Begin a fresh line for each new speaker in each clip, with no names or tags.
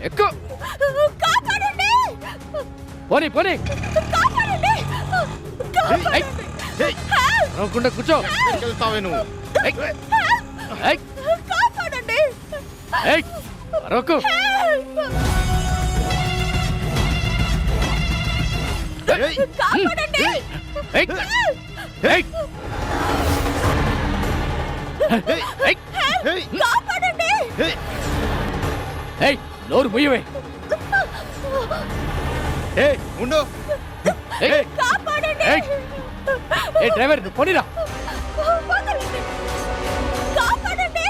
ఎక్కు.
కాపాడండి
పోనీ పోనీ.
కాపాడండి
ఏయ్, ఏయ్, అరవకుండా కూర్చో.
వెళ్తావే నువ్వు.
ఏయ్, ఏయ్,
కాపాడండి
ఏయ్, అరవకు.
ఏయ్,
కాపాడండి
ఏయ్, ఏయ్,
ఏయ్,
ఏయ్,
ఏయ్,
కాపాడండి
ఏయ్,
ఏయ్, నోరు ముయ్యవే.
ఏయ్, ఉండు.
ఏయ్,
కాపాడండి
ఏయ్, ఏ డ్రైవర్ నువ్వు పోనీరా.
వదలండి. కాపాడండి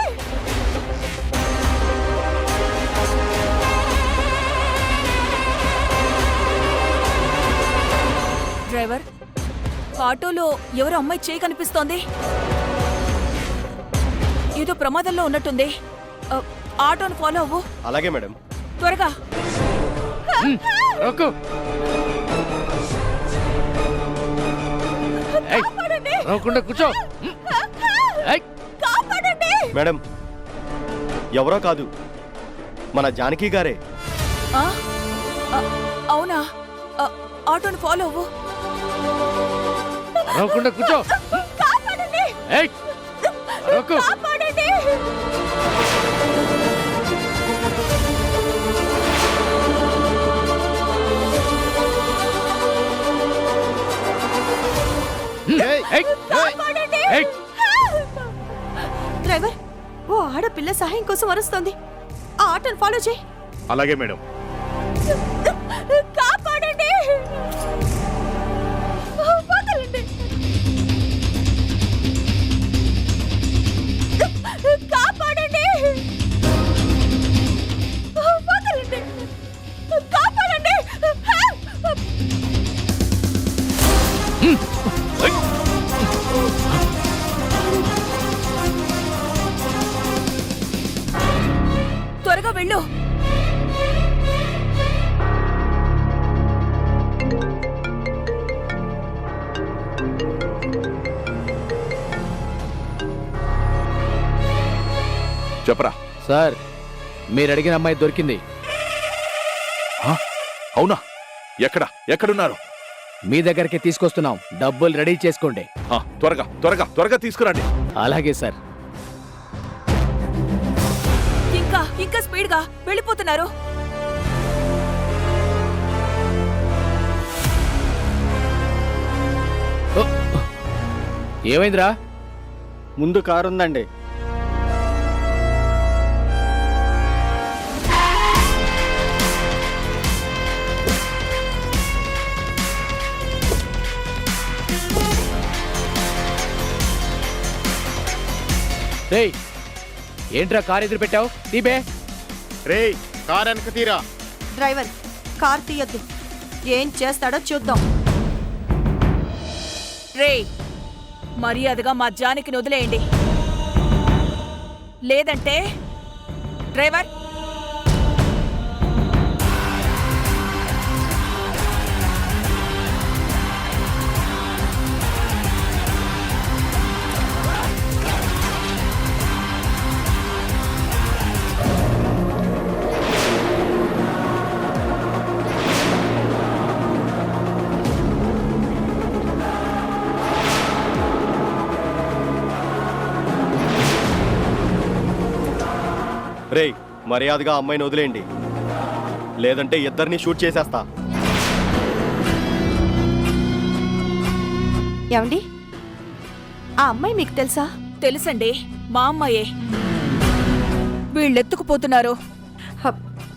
డ్రైవర్, ఆటోలో ఎవరో అమ్మాయి చేయి కనిపిస్తోంది. ఏదో ప్రమాదంలో ఉన్నట్టుంది. ఆటోను ఫాలో అవ్వు.
అలాగే మేడం.
త్వరగా.
అరవకు. ఏయ్,
కాపాడండి
అరవకుండా కూర్చో. ఏయ్,
కాపాడండి.
మేడం, ఎవరో కాదు, మన జానకి గారే.
ఆ? అవునా? ఆటోను ఫాలో అవ్వు.
అరవకుండా కూర్చో.
కాపాడండి
ఏయ్, అరవకు.
కాపాడండి.
ఏయ్,
ఏయ్,
కాపాడండి.
ఏయ్,
డ్రైవర్, ఓ ఆడపిల్ల సహాయం కోసం అరుస్తోంది. ఆ ఆటోను ఫాలో చేయి.
అలాగే మేడం.
కాపాడండి. వదలండి. కాపాడండి. వదలండి. కాపాడండి.
ఏయ్.
త్వరగా వెళ్ళు.
చెప్పరా.
సార్, మీరు అడిగిన అమ్మాయి దొరికింది.
అవునా? ఎక్కడున్నారు?
మీ దగ్గరికి తీసుకొస్తున్నాం. డబ్బులు రెడీ చేసుకోండి.
త్వరగా త్వరగా త్వరగా తీసుకురండి.
అలాగే సార్.
ఇంకా స్పీడ్గా వెళ్ళిపోతున్నారు.
ఓ, ఏమైందిరా?
ముందు కారు ఉందండి.
రేయ్, ఏంట్రా కారు ఎదురు పెట్టావు? తీబే.
రేయ్, కారు వెనక తీరా.
డ్రైవర్, కార్ తీయొద్దు. ఏం చేస్తాడో చూద్దాం. రే, మర్యాదగా మా జానికి వదిలేయండి. లేదంటే డ్రైవర్.
రేయ్, మర్యాదగా అమ్మాయిని వదిలేయండి, లేదంటే ఇద్దరిని షూట్ చేసేస్తా.
ఏమండి, ఆ అమ్మాయి మీకు తెలుసా? తెలుసండి, మా అమ్మాయే. వీళ్ళెత్తుకుపోతున్నారు.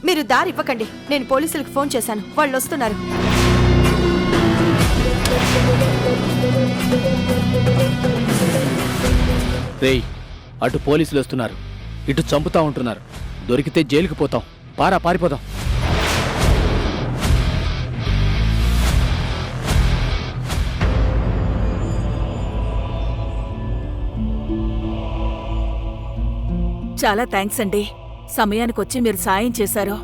మీరు దారి ఇవ్వకండి. నేను పోలీసులకు ఫోన్ చేశాను. వాళ్ళు వస్తున్నారు.
రేయ్, అటు పోలీసులు వస్తున్నారు, ఇటు చంపుతా ఉంటున్నారు. దొరికితే జైలుకి పోతాం. పారిపోదాం.
చాలా థ్యాంక్స్ అండి. సమయానికొచ్చి మీరు సాయం చేశారు.